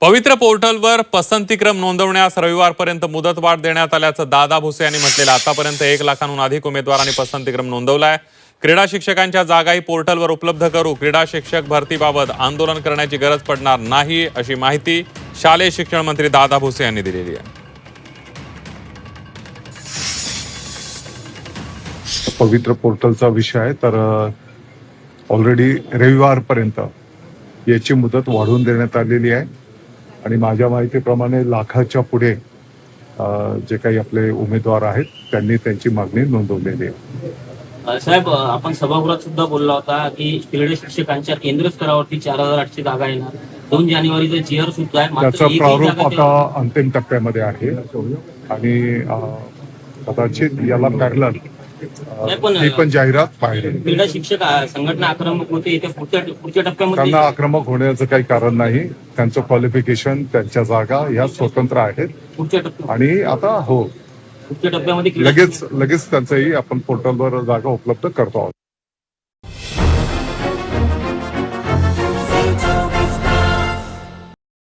पवित्र पोर्टलवर पसंतीक्रम नोंदवण्यास रविवारपर्यंत मुदतवाढ देण्यात आल्याचं दादा भुसे यांनी म्हटलेलं. आतापर्यंत 1 लाखांहून अधिक उमेदवारांनी पसंतीक्रम नोंदवलाय. क्रीडा शिक्षकांच्या जागाही पोर्टलवर उपलब्ध करू. क्रीडा शिक्षक भरतीबाबत आंदोलन करण्याची गरज पडणार नाही, अशी माहिती शालेय शिक्षण मंत्री दादा भुसे यांनी दिलेली आहे. पवित्र पोर्टलचा विषय आहे, तर ऑलरेडी रविवारपर्यंत याची मुदत वाढवून देण्यात आलेली आहे आणि माझ्या माहितीप्रमाणे लाखाच्या पुढे जे काही आपले उमेदवार आहेत त्यांनी त्यांची मागणी नोंदवलेली आहे. साहेब, आपण सभागृहात सुद्धा बोलला होता की क्रीडा शिक्षकांच्या केंद्र स्तरावरती 4,800 जागा येणार. 2 जानेवारीचा जीआर सुद्धा आहे. त्याचा प्रारूप आता अंतिम टप्प्यामध्ये आहे आणि कदाचित याला पॅरलल ही पण जाहिरात बाहेर येईल. क्रीडा शिक्षक संघटना आक्रमक होते, येत्या पुढच्या टप्प्यामध्ये त्यांना आक्रमक होण्याचं काही कारण नाही. त्यांचं क्वालिफिकेशन, त्यांच्या जागा या स्वतंत्र आहेत पुढच्या टप्प्यात आणि आता हो पुढच्या टप्प्यामध्ये लगेच त्यांचंही आपण पोर्टलवर जागा उपलब्ध करतो आहोत.